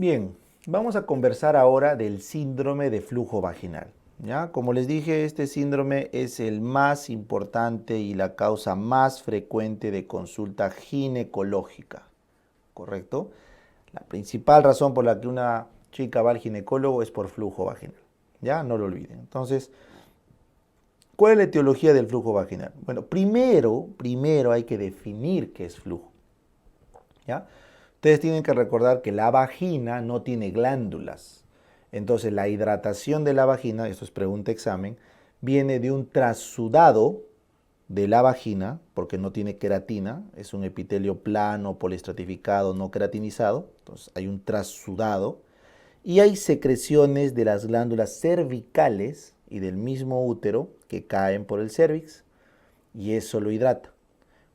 Bien, vamos a conversar ahora del síndrome de flujo vaginal. ¿Ya? Como les dije, este síndrome es el más importante y la causa más frecuente de consulta ginecológica, ¿correcto? La principal razón por la que una chica va al ginecólogo es por flujo vaginal. Ya, no lo olviden. Entonces, ¿cuál es la etiología del flujo vaginal? Bueno, primero hay que definir qué es flujo. ¿Ya? Ustedes tienen que recordar que la vagina no tiene glándulas. Entonces la hidratación de la vagina, esto es pregunta examen, viene de un trasudado de la vagina, porque no tiene queratina, es un epitelio plano, poliestratificado, no queratinizado, entonces hay un trasudado, y hay secreciones de las glándulas cervicales y del mismo útero que caen por el cervix, y eso lo hidrata.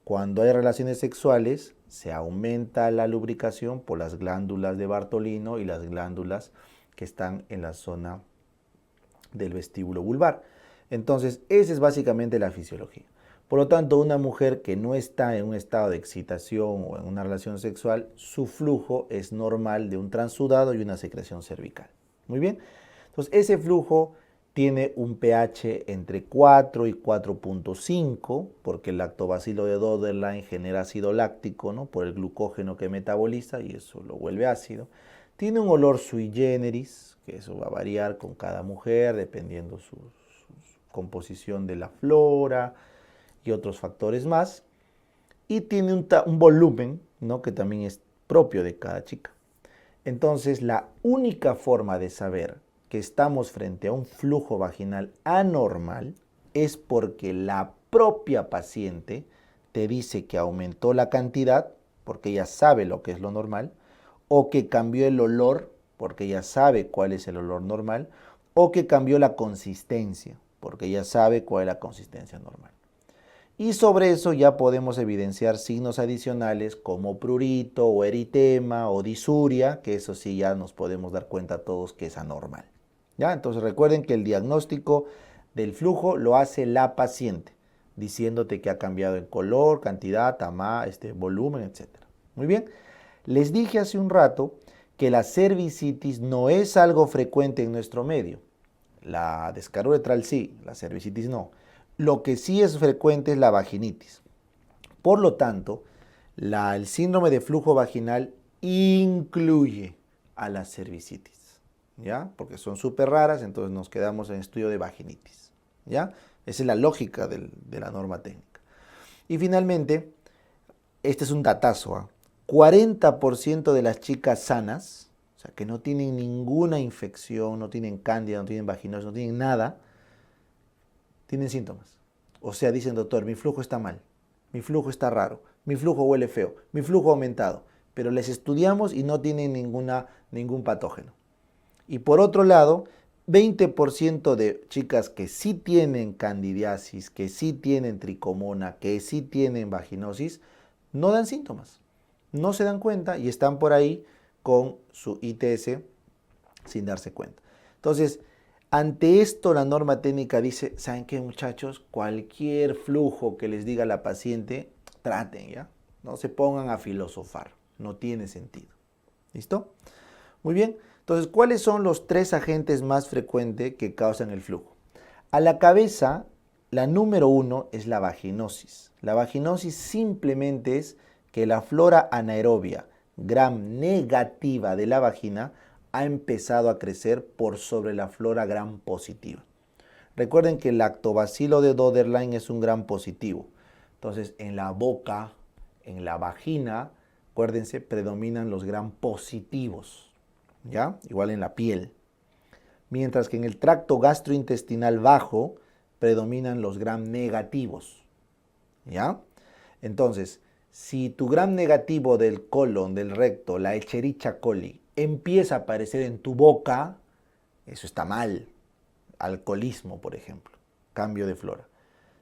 Cuando hay relaciones sexuales, se aumenta la lubricación por las glándulas de Bartolino y las glándulas que están en la zona del vestíbulo vulvar. Entonces, esa es básicamente la fisiología. Por lo tanto, una mujer que no está en un estado de excitación o en una relación sexual, su flujo es normal de un transudado y una secreción cervical. Muy bien. Entonces, ese flujo tiene un pH entre 4 y 4.5, porque el lactobacilo de Doderlein genera ácido láctico, ¿no? Por el glucógeno que metaboliza y eso lo vuelve ácido. Tiene un olor sui generis, que eso va a variar con cada mujer, dependiendo su composición de la flora y otros factores más. Y tiene un volumen, ¿no? Que también es propio de cada chica. Entonces, la única forma de saber que estamos frente a un flujo vaginal anormal es porque la propia paciente te dice que aumentó la cantidad, porque ella sabe lo que es lo normal, o que cambió el olor, porque ella sabe cuál es el olor normal, o que cambió la consistencia, porque ella sabe cuál es la consistencia normal. Y sobre eso ya podemos evidenciar signos adicionales como prurito o eritema o disuria, que eso sí ya nos podemos dar cuenta todos que es anormal. ¿Ya? Entonces recuerden que el diagnóstico del flujo lo hace la paciente, diciéndote que ha cambiado en color, cantidad, volumen, etc. Muy bien. Les dije hace un rato que la cervicitis no es algo frecuente en nuestro medio. La descarga uretral sí, la cervicitis no. Lo que sí es frecuente es la vaginitis. Por lo tanto, el síndrome de flujo vaginal incluye a la cervicitis, ¿ya? Porque son súper raras, entonces nos quedamos en estudio de vaginitis, ¿ya? Esa es la lógica de la norma técnica. Y finalmente, este es un datazo, ¿eh? 40% de las chicas sanas, o sea, que no tienen ninguna infección, no tienen cándida, no tienen vaginosis, no tienen nada, tienen síntomas. O sea, dicen, doctor, mi flujo está mal, mi flujo está raro, mi flujo huele feo, mi flujo ha aumentado, pero les estudiamos y no tienen ningún patógeno. Y por otro lado, 20% de chicas que sí tienen candidiasis, que sí tienen tricomona, que sí tienen vaginosis, no dan síntomas, no se dan cuenta y están por ahí con su ITS sin darse cuenta. Entonces, ante esto la norma técnica dice, ¿saben qué, muchachos? Cualquier flujo que les diga la paciente, traten, ¿ya? No se pongan a filosofar, no tiene sentido. ¿Listo? Muy bien. Entonces, ¿cuáles son los 3 agentes más frecuentes que causan el flujo? A la cabeza, la número 1 es la vaginosis. La vaginosis simplemente es que la flora anaerobia gram negativa de la vagina ha empezado a crecer por sobre la flora gram positiva. Recuerden que el lactobacilo de Doderlein es un gram positivo. Entonces, en la boca, en la vagina, acuérdense, predominan los gram positivos, ¿ya? Igual en la piel. Mientras que en el tracto gastrointestinal bajo predominan los gram negativos, ¿ya? Entonces, si tu gram negativo del colon, del recto, la Escherichia coli, empieza a aparecer en tu boca, eso está mal. Alcoholismo, por ejemplo, cambio de flora.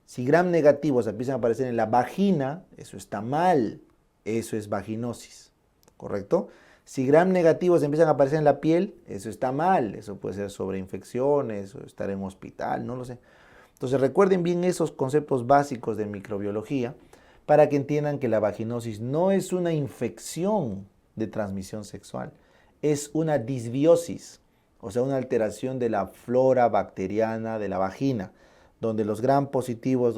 Si gram negativos empiezan a aparecer en la vagina, eso está mal, eso es vaginosis, ¿correcto? Si gram negativos empiezan a aparecer en la piel, eso está mal, eso puede ser sobreinfecciones o estar en hospital, no lo sé. Entonces recuerden bien esos conceptos básicos de microbiología para que entiendan que la vaginosis no es una infección de transmisión sexual, es una disbiosis, o sea, una alteración de la flora bacteriana de la vagina, donde los gram positivos,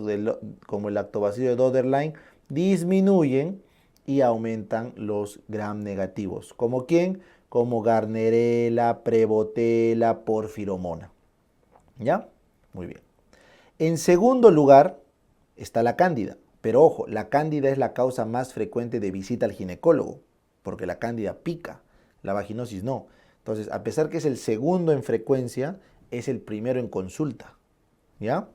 como el lactobacilo de Dodderline, disminuyen y aumentan los gram negativos. ¿Como quién? Como Gardnerella, Prevotella, Porfiromona. ¿Ya? Muy bien. En segundo lugar está la cándida. Pero ojo, la cándida es la causa más frecuente de visita al ginecólogo, porque la cándida pica, la vaginosis no. Entonces, a pesar que es el segundo en frecuencia, es el primero en consulta. ¿Ya?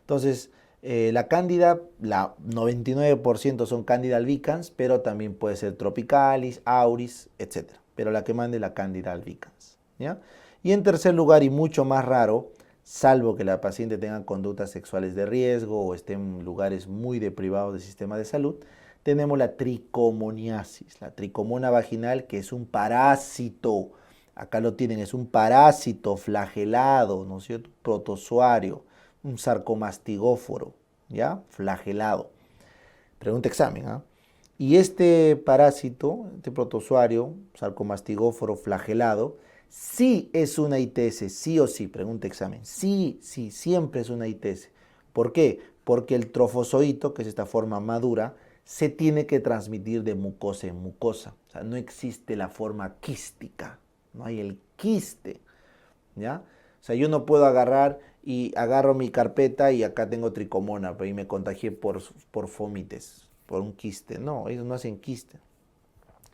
Entonces, la cándida, la 99% son cándida albicans, pero también puede ser tropicalis, auris, etc. Pero la que mande la cándida albicans. ¿Ya? Y en tercer lugar, y mucho más raro, salvo que la paciente tenga conductas sexuales de riesgo o esté en lugares muy deprivados del sistema de salud, tenemos la tricomoniasis, la tricomona vaginal, que es un parásito. Acá lo tienen, es un parásito flagelado, ¿no es cierto? Protozoario, un sarcomastigóforo, ¿ya? Flagelado. Pregunta examen, ¿ah? Y este parásito, este protozoario, sarcomastigóforo flagelado, sí es una ITS, sí o sí, pregunta examen. Sí, sí, siempre es una ITS. ¿Por qué? Porque el trofozoito, que es esta forma madura, se tiene que transmitir de mucosa en mucosa. O sea, no existe la forma quística, no hay el quiste, ¿ya? O sea, yo no puedo agarrar y agarro mi carpeta y acá tengo tricomona, pero y me contagié por fomites, por un quiste. No, ellos no hacen quiste.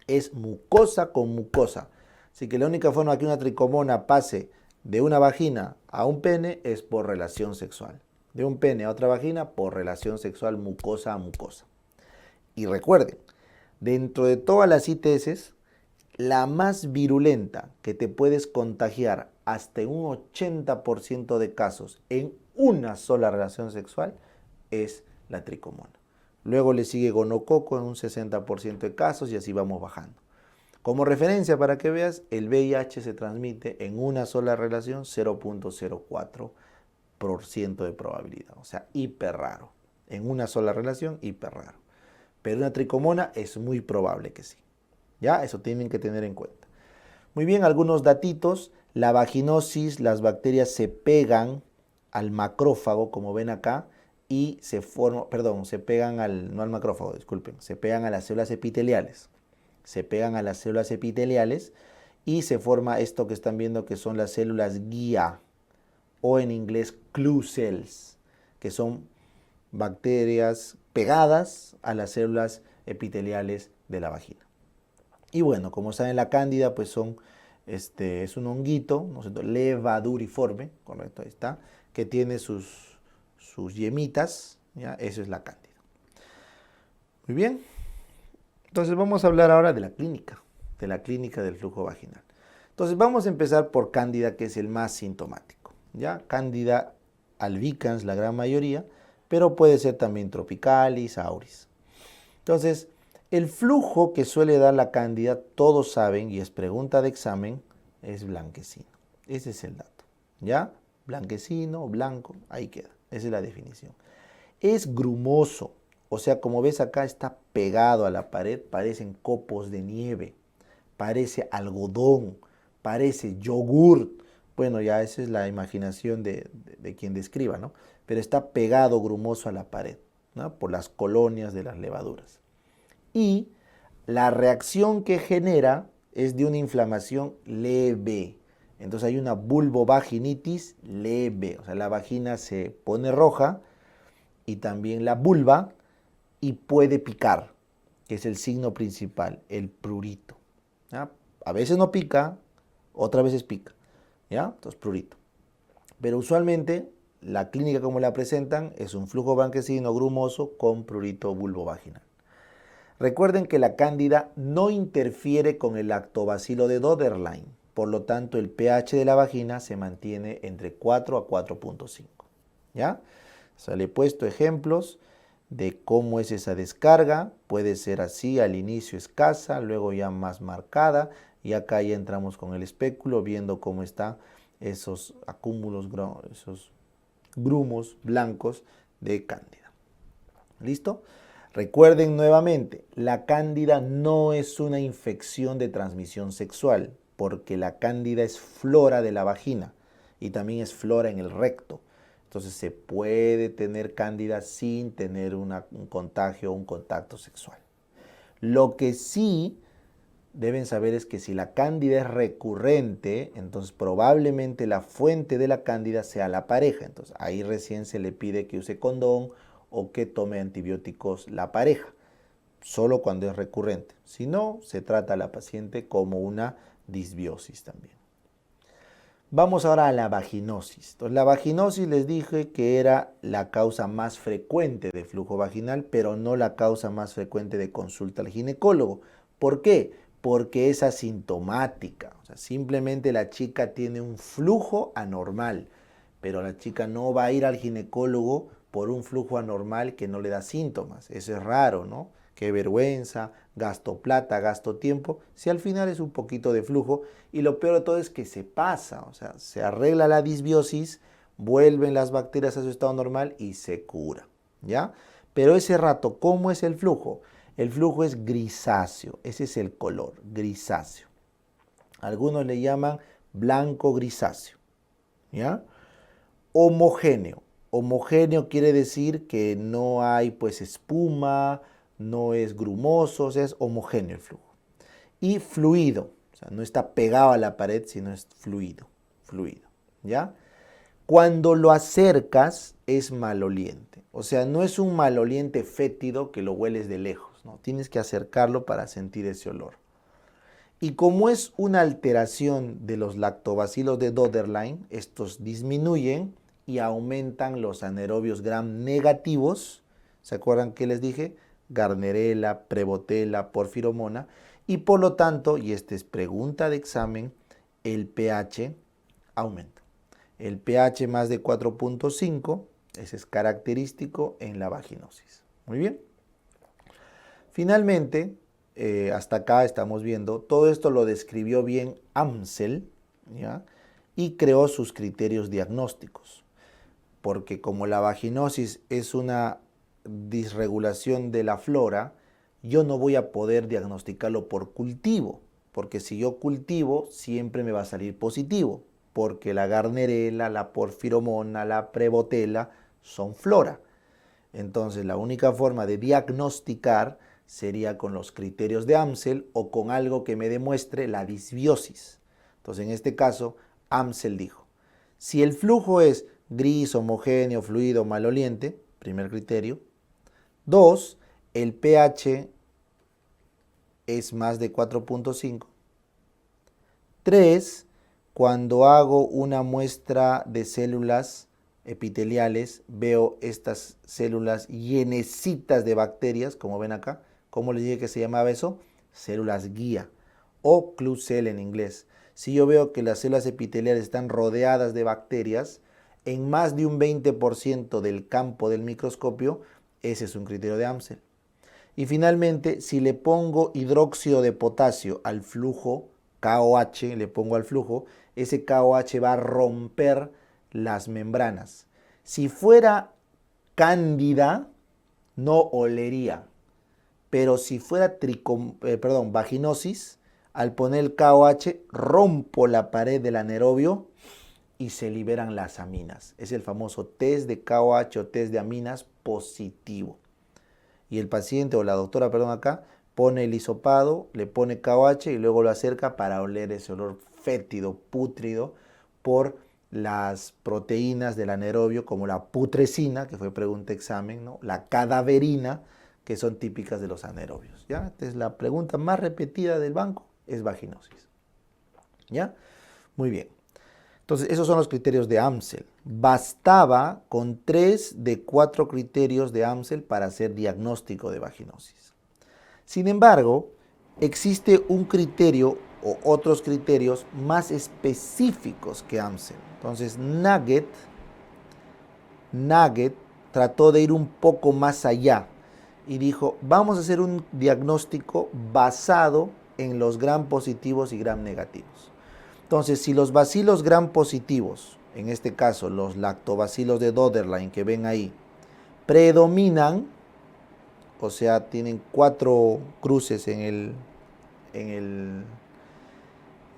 Es mucosa con mucosa. Así que la única forma que una tricomona pase de una vagina a un pene es por relación sexual. De un pene a otra vagina por relación sexual mucosa a mucosa. Y recuerden, dentro de todas las ITS, la más virulenta que te puedes contagiar hasta un 80% de casos en una sola relación sexual es la tricomona. Luego le sigue gonococo en un 60% de casos y así vamos bajando. Como referencia para que veas, el VIH se transmite en una sola relación 0.04% de probabilidad, o sea, hiper raro. En una sola relación, hiper raro. Pero una tricomona es muy probable que sí. ¿Ya? Eso tienen que tener en cuenta. Muy bien, algunos datitos. La vaginosis, las bacterias se pegan al macrófago, como ven acá, y se forman, perdón, se pegan no al macrófago, disculpen, se pegan a las células epiteliales. Se pegan a las células epiteliales y se forma esto que están viendo que son las células guía, o en inglés clue cells, que son bacterias pegadas a las células epiteliales de la vagina. Y bueno, como saben, la cándida pues es un honguito, ¿no es cierto? Levaduriforme, correcto, ahí está, que tiene sus yemitas, ¿ya? Eso es la cándida. Muy bien, entonces vamos a hablar ahora de la clínica del flujo vaginal. Entonces vamos a empezar por cándida, que es el más sintomático, ¿ya? Cándida albicans, la gran mayoría, pero puede ser también tropicalis, auris. Entonces, el flujo que suele dar la cándida, todos saben, y es pregunta de examen, es blanquecino. Ese es el dato, ¿ya? Blanquecino, blanco, ahí queda. Esa es la definición. Es grumoso, o sea, como ves acá está pegado a la pared, parecen copos de nieve, parece algodón, parece yogur. Bueno, ya esa es la imaginación de quien describa, ¿no? Pero está pegado grumoso a la pared, ¿no? Por las colonias de las levaduras. Y la reacción que genera es de una inflamación leve. Entonces hay una vulvovaginitis leve, o sea, la vagina se pone roja y también la vulva, y puede picar, que es el signo principal, el prurito. ¿Ya? A veces no pica, otras veces pica, ¿ya? Entonces prurito. Pero usualmente la clínica como la presentan es un flujo blanquecino grumoso con prurito vulvovaginal. Recuerden que la cándida no interfiere con el lactobacilo de Dodderline, por lo tanto el pH de la vagina se mantiene entre 4 a 4.5. ¿Ya? O sea, le he puesto ejemplos de cómo es esa descarga. Puede ser así, al inicio escasa, luego ya más marcada, y acá ya entramos con el espéculo viendo cómo están esos acúmulos, esos grumos blancos de cándida. ¿Listo? Recuerden nuevamente, la cándida no es una infección de transmisión sexual. porque la cándida es flora de la vagina y también es flora en el recto. Entonces se puede tener cándida sin tener un contagio o un contacto sexual. Lo que sí deben saber es que si la cándida es recurrente, entonces probablemente la fuente de la cándida sea la pareja. Entonces ahí recién se le pide que use condón o que tome antibióticos la pareja, solo cuando es recurrente. Si no, se trata a la paciente como una disbiosis también. Vamos ahora a la vaginosis. Entonces, la vaginosis les dije que era la causa más frecuente de flujo vaginal, pero no la causa más frecuente de consulta al ginecólogo. ¿Por qué? Porque es asintomática. O sea, simplemente la chica tiene un flujo anormal, pero la chica no va a ir al ginecólogo por un flujo anormal que no le da síntomas. Eso es raro, ¿no? Qué vergüenza, gasto plata, gasto tiempo, si al final es un poquito de flujo. Y lo peor de todo es que se pasa, o sea, se arregla la disbiosis, vuelven las bacterias a su estado normal y se cura, ¿ya? Pero ese rato, ¿cómo es el flujo? El flujo es grisáceo, ese es el color, grisáceo. Algunos le llaman blanco grisáceo, ¿ya? Homogéneo. Homogéneo quiere decir que no hay pues espuma, no es grumoso, o sea, es homogéneo el flujo. Y fluido, o sea, no está pegado a la pared, sino es fluido, ¿ya? Cuando lo acercas es maloliente, o sea, no es un maloliente fétido que lo hueles de lejos, ¿no? Tienes que acercarlo para sentir ese olor. Y como es una alteración de los lactobacilos de Döderlein, estos disminuyen y aumentan los anaerobios gram negativos. ¿Se acuerdan que les dije? Gardnerella, Prevotella, Porfiromona. Y por lo tanto, y esta es pregunta de examen, el pH aumenta. El pH más de 4.5, ese es característico en la vaginosis. Muy bien. Finalmente, hasta acá estamos viendo, todo esto lo describió bien Amsel, ¿ya? Y creó sus criterios diagnósticos, porque como la vaginosis es una disregulación de la flora, yo no voy a poder diagnosticarlo por cultivo, porque si yo cultivo siempre me va a salir positivo, porque la Gardnerella, la Porfiromona, la Prevotella son flora. Entonces la única forma de diagnosticar sería con los criterios de Amsel o con algo que me demuestre la disbiosis. Entonces, en este caso, Amsel dijo, si el flujo es gris, homogéneo, fluido, maloliente, primer criterio. 2, el pH es más de 4.5. 3, cuando hago una muestra de células epiteliales, veo estas células llenecitas de bacterias, como ven acá. ¿Cómo les dije que se llamaba eso? Células guía o clue cell en inglés. Si yo veo que las células epiteliales están rodeadas de bacterias en más de un 20% del campo del microscopio, ese es un criterio de Amsel. Y finalmente, si le pongo hidróxido de potasio al flujo, KOH, le pongo al flujo, ese KOH va a romper las membranas. Si fuera cándida, no olería. Pero si fuera vaginosis, al poner el KOH, rompo la pared del anaerobio y se liberan las aminas. Es el famoso test de KOH o test de aminas positivo. Y el paciente o la doctora, acá, pone el hisopado, le pone KOH y luego lo acerca para oler ese olor fétido, pútrido, por las proteínas del anaerobio, como la putrescina, que fue pregunta examen, ¿no? La cadaverina, que son típicas de los anaerobios, ¿ya? Esta es la pregunta más repetida del banco, es vaginosis, ¿ya? Muy bien. Entonces, esos son los criterios de Amsel. Bastaba con 3 de 4 criterios de Amsel para hacer diagnóstico de vaginosis. Sin embargo, existe un criterio o otros criterios más específicos que Amsel. Entonces, Nugget trató de ir un poco más allá y dijo, vamos a hacer un diagnóstico basado en los gram positivos y gram negativos. Entonces, si los bacilos gram positivos, en este caso los lactobacilos de Döderlein que ven ahí, predominan, o sea, tienen 4 cruces en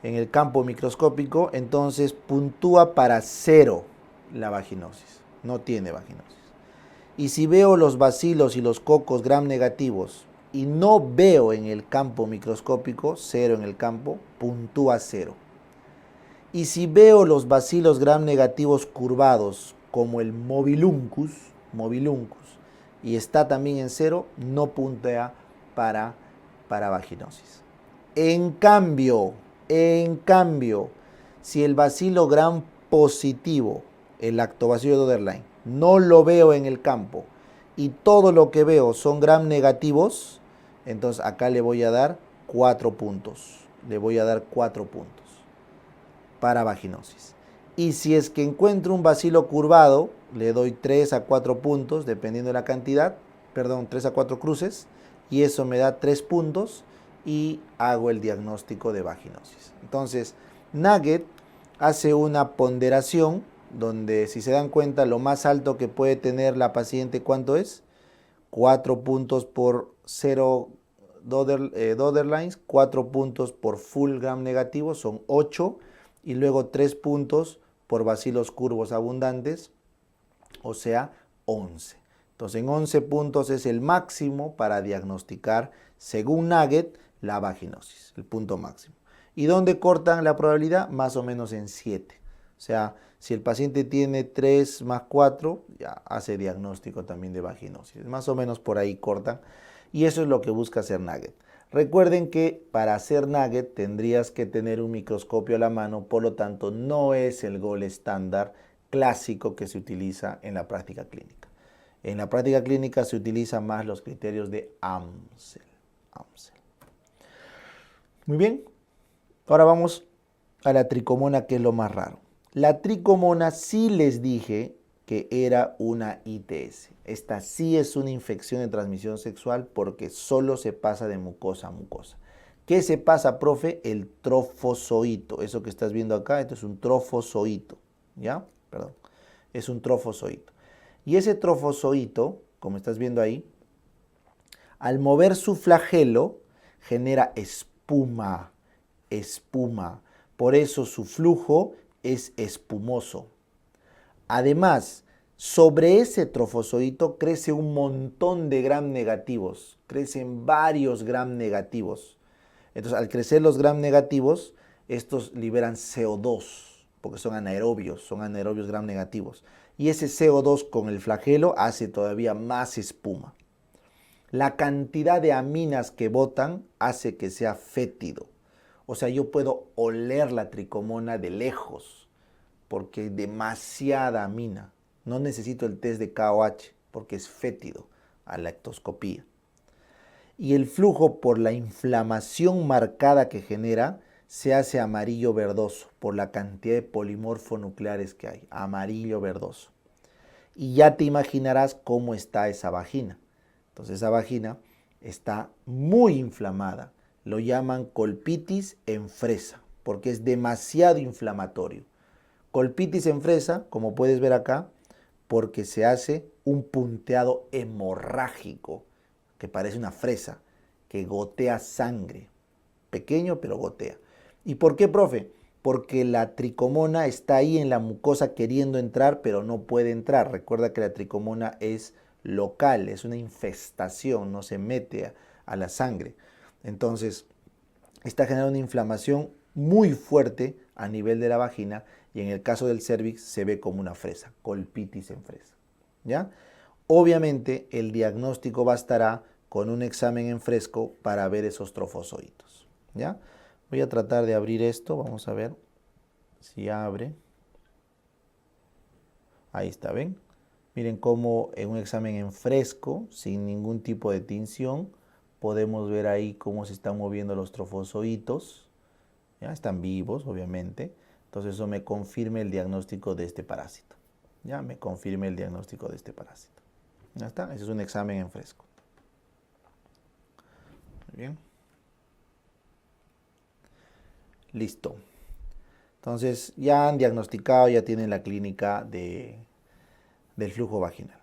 en el campo microscópico, entonces puntúa para 0 la vaginosis. No tiene vaginosis. Y si veo los bacilos y los cocos gram negativos y no veo en el campo microscópico, 0 en el campo, puntúa 0. Y si veo los bacilos gram negativos curvados, como el mobiluncus, y está también en 0, no puntea para vaginosis. En cambio, si el bacilo gram positivo, el lactobacillus Doederlein, no lo veo en el campo y todo lo que veo son gram negativos, entonces acá le voy a dar 4 puntos. Le voy a dar 4 puntos para vaginosis. Y si es que encuentro un bacilo curvado, le doy 3 a 4 puntos, dependiendo de la cantidad, 3 a 4 cruces, y eso me da 3 puntos y hago el diagnóstico de vaginosis. Entonces, Nugget hace una ponderación donde, si se dan cuenta, lo más alto que puede tener la paciente, ¿cuánto es? 4 puntos por 0 Doederleins, 4 puntos por full gram negativo, son 8, y luego 3 puntos por bacilos curvos abundantes, o sea, 11. Entonces, en 11 puntos es el máximo para diagnosticar, según Nugget, la vaginosis, el punto máximo. ¿Y dónde cortan la probabilidad? Más o menos en 7. O sea, si el paciente tiene 3 más 4, ya hace diagnóstico también de vaginosis. Más o menos por ahí cortan. Y eso es lo que busca hacer Nugget. Recuerden que para hacer Nugget tendrías que tener un microscopio a la mano, por lo tanto no es el gold estándar clásico que se utiliza en la práctica clínica. En la práctica clínica se utilizan más los criterios de Amsel. Muy bien, ahora vamos a la tricomona, que es lo más raro. La tricomona sí les dije que era una ITS. Esta sí es una infección de transmisión sexual porque solo se pasa de mucosa a mucosa. ¿Qué se pasa, profe? El trofozoito. Eso que estás viendo acá, esto es un trofozoito. ¿Ya? Perdón. Es un trofozoito. Y ese trofozoito, como estás viendo ahí, al mover su flagelo, genera espuma. Por eso su flujo es espumoso. Además, sobre ese trofozoito crece un montón de gram negativos, crecen varios gram negativos. Entonces, al crecer los gram negativos, estos liberan CO2, porque son anaerobios gram negativos. Y ese CO2 con el flagelo hace todavía más espuma. La cantidad de aminas que botan hace que sea fétido. O sea, yo puedo oler la tricomona de lejos, porque hay demasiada amina. No necesito el test de KOH porque es fétido a la ectoscopía. Y el flujo, por la inflamación marcada que genera, se hace amarillo verdoso por la cantidad de polimorfonucleares que hay. Amarillo verdoso. Y ya te imaginarás cómo está esa vagina. Entonces esa vagina está muy inflamada. Lo llaman colpitis en fresa porque es demasiado inflamatorio. Colpitis en fresa, como puedes ver acá, porque se hace un punteado hemorrágico, que parece una fresa, que gotea sangre. Pequeño, pero gotea. ¿Y por qué, profe? Porque la tricomona está ahí en la mucosa queriendo entrar, pero no puede entrar. Recuerda que la tricomona es local, es una infestación, no se mete a la sangre. Entonces, está generando una inflamación muy fuerte a nivel de la vagina, y en el caso del cervix se ve como una fresa, colpitis en fresa. ¿Ya? Obviamente el diagnóstico bastará con un examen en fresco para ver esos trofozoitos. ¿Ya? Voy a tratar de abrir esto, vamos a ver si abre. Ahí está, ¿ven? Miren cómo en un examen en fresco, sin ningún tipo de tinción, podemos ver ahí cómo se están moviendo los trofozoitos. ¿Ya? Están vivos, obviamente. Entonces eso me confirma el diagnóstico de este parásito. Ya me confirma el diagnóstico de este parásito. Ya está, ese es un examen en fresco. Muy bien. Listo. Entonces ya han diagnosticado, ya tienen la clínica del flujo vaginal.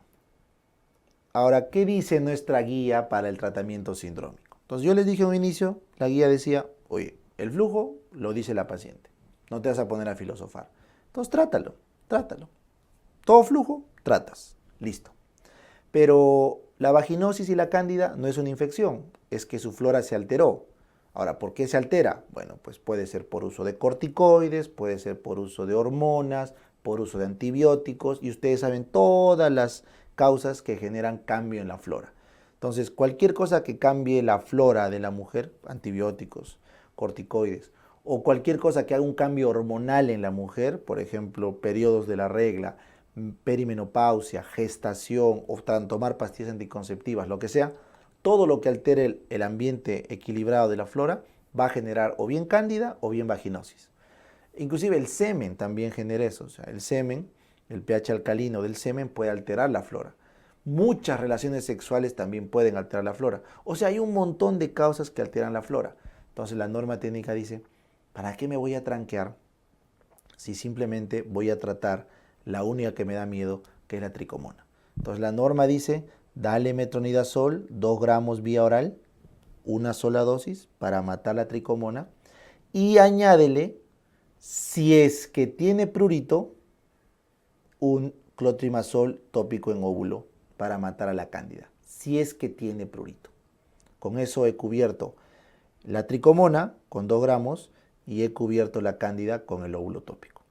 Ahora, ¿qué dice nuestra guía para el tratamiento sindrómico? Entonces yo les dije en un inicio, la guía decía, oye, El flujo lo dice la paciente. No te vas a poner a filosofar. Entonces trátalo, trátalo. Todo flujo, tratas. Listo. Pero la vaginosis y la cándida no es una infección, es que su flora se alteró. Ahora, ¿por qué se altera? Bueno, pues puede ser por uso de corticoides, puede ser por uso de hormonas, por uso de antibióticos, y ustedes saben todas las causas que generan cambio en la flora. Entonces, cualquier cosa que cambie la flora de la mujer, antibióticos, corticoides, o cualquier cosa que haga un cambio hormonal en la mujer, por ejemplo, periodos de la regla, perimenopausia, gestación o tomar pastillas anticonceptivas, lo que sea, todo lo que altere el ambiente equilibrado de la flora va a generar o bien cándida o bien vaginosis. Inclusive el semen también genera eso, o sea, el semen, el pH alcalino del semen puede alterar la flora. Muchas relaciones sexuales también pueden alterar la flora. O sea, hay un montón de causas que alteran la flora. Entonces la norma técnica dice, ¿para qué me voy a tranquear si simplemente voy a tratar la única que me da miedo, que es la tricomona? Entonces la norma dice, dale metronidazol, 2 gramos vía oral, una sola dosis para matar la tricomona, y añádele, si es que tiene prurito, un clotrimazol tópico en óvulo para matar a la cándida, si es que tiene prurito. Con eso he cubierto la tricomona con 2 gramos y he cubierto la cándida con el óvulo tópico.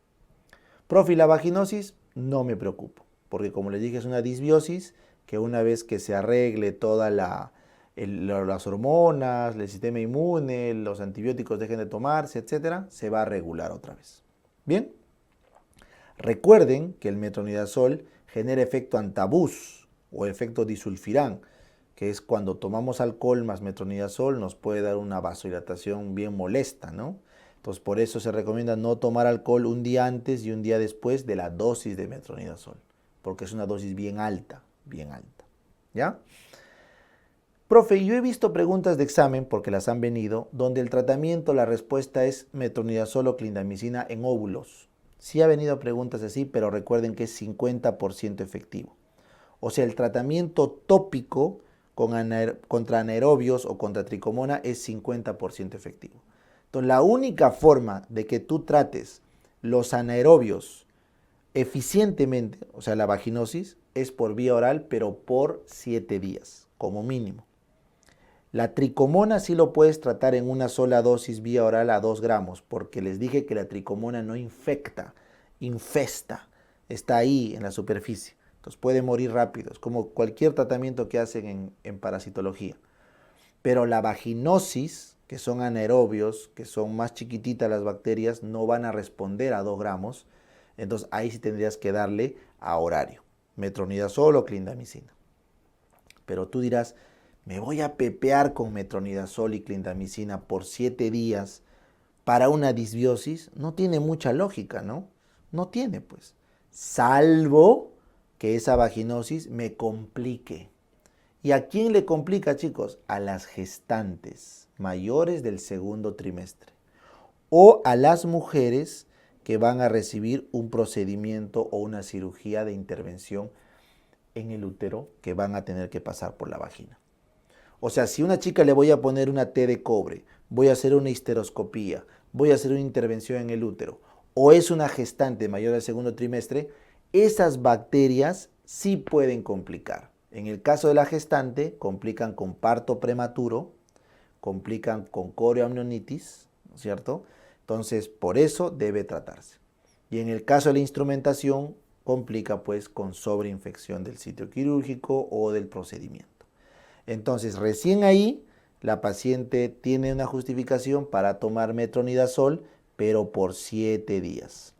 Profe, la vaginosis, no me preocupo, porque como les dije es una disbiosis que una vez que se arregle todas las hormonas, el sistema inmune, los antibióticos dejen de tomarse, etcétera, se va a regular otra vez. Bien, recuerden que el metronidazol genera efecto antabús o efecto disulfirán, que es cuando tomamos alcohol más metronidazol nos puede dar una vasodilatación bien molesta, ¿no? Entonces por eso se recomienda no tomar alcohol un día antes y un día después de la dosis de metronidazol, porque es una dosis bien alta, ¿ya? Profe, yo he visto preguntas de examen, porque las han venido, donde el tratamiento, la respuesta es metronidazol o clindamicina en óvulos. Sí ha venido preguntas así, pero recuerden que es 50% efectivo. O sea, el tratamiento tópico contra anaerobios o contra tricomona es 50% efectivo. Entonces, la única forma de que tú trates los anaerobios eficientemente, o sea, la vaginosis, es por vía oral, pero por 7 días, como mínimo. La tricomona sí lo puedes tratar en una sola dosis vía oral a 2 gramos, porque les dije que la tricomona no infecta, infesta, está ahí en la superficie. Entonces puede morir rápido, es como cualquier tratamiento que hacen en parasitología. Pero la vaginosis, que son anaerobios, que son más chiquititas las bacterias, no van a responder a 2 gramos. Entonces ahí sí tendrías que darle a horario, metronidazol o clindamicina. Pero tú dirás, me voy a pepear con metronidazol y clindamicina por 7 días para una disbiosis. No tiene mucha lógica, ¿no? No tiene, pues. Salvo que esa vaginosis me complique. ¿Y a quién le complica, chicos? A las gestantes mayores del segundo trimestre o a las mujeres que van a recibir un procedimiento o una cirugía de intervención en el útero que van a tener que pasar por la vagina. O sea, si a una chica le voy a poner una T de cobre, voy a hacer una histeroscopía, voy a hacer una intervención en el útero, o es una gestante mayor del segundo trimestre, esas bacterias sí pueden complicar. En el caso de la gestante, complican con parto prematuro, complican con corioamnionitis, ¿no es cierto? Entonces, por eso debe tratarse. Y en el caso de la instrumentación, complica pues con sobreinfección del sitio quirúrgico o del procedimiento. Entonces, recién ahí, la paciente tiene una justificación para tomar metronidazol, pero por 7 días.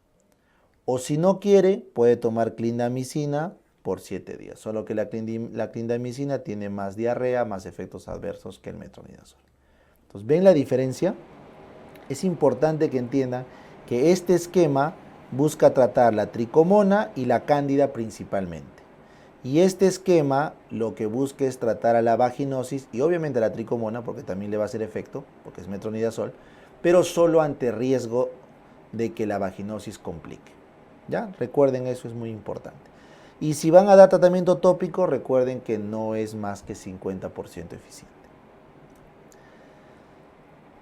O si no quiere, puede tomar clindamicina por 7 días. Solo que la clindamicina tiene más diarrea, más efectos adversos que el metronidazol. Entonces, ¿ven la diferencia? Es importante que entiendan que este esquema busca tratar la tricomona y la cándida principalmente. Y este esquema lo que busca es tratar a la vaginosis y obviamente a la tricomona, porque también le va a hacer efecto, porque es metronidazol, pero solo ante riesgo de que la vaginosis complique. ¿Ya? Recuerden, eso es muy importante. Y si van a dar tratamiento tópico, recuerden que no es más que 50% eficiente.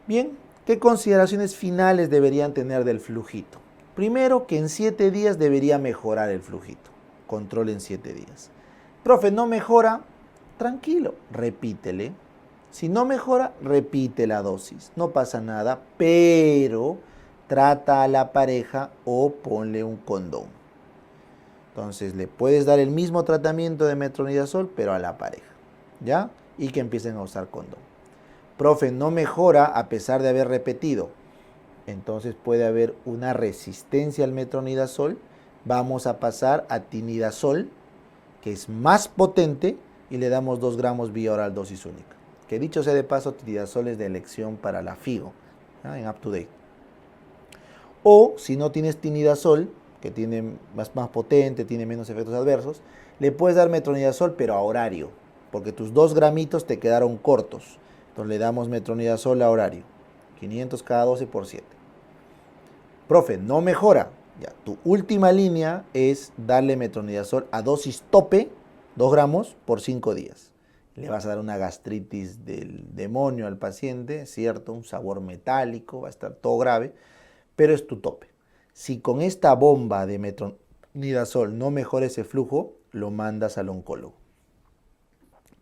Bien, ¿Qué consideraciones finales deberían tener del flujito? Primero, que en 7 días debería mejorar el flujito. Control en 7 días. Profe, ¿no mejora? Tranquilo, repítele. Si no mejora, repite la dosis. No pasa nada, pero trata a la pareja o ponle un condón. Entonces le puedes dar el mismo tratamiento de metronidazol, pero a la pareja, ¿ya? Y que empiecen a usar condón. Profe, no mejora a pesar de haber repetido. Entonces puede haber una resistencia al metronidazol. Vamos a pasar a tinidazol, que es más potente, y le damos 2 gramos vía oral dosis única. Que dicho sea de paso, tinidazol es de elección para la FIGO, ¿ya? En UpToDate. O si no tienes tinidazol, que tiene más potente, tiene menos efectos adversos, le puedes dar metronidazol, pero a horario, porque tus 2 gramitos te quedaron cortos. Entonces le damos metronidazol a horario, 500 cada 12 por 7. Profe, no mejora. Ya, tu última línea es darle metronidazol a dosis tope, 2 gramos por 5 días. Le vas a dar una gastritis del demonio al paciente, ¿cierto? Un sabor metálico, va a estar todo grave, pero es tu tope. Si con esta bomba de metronidazol no mejora ese flujo, lo mandas al oncólogo.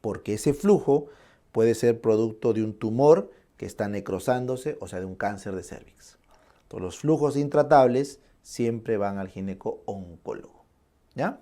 Porque ese flujo puede ser producto de un tumor que está necrosándose, o sea, de un cáncer de cérvix. Entonces, los flujos intratables siempre van al gineco-oncólogo. ¿Ya?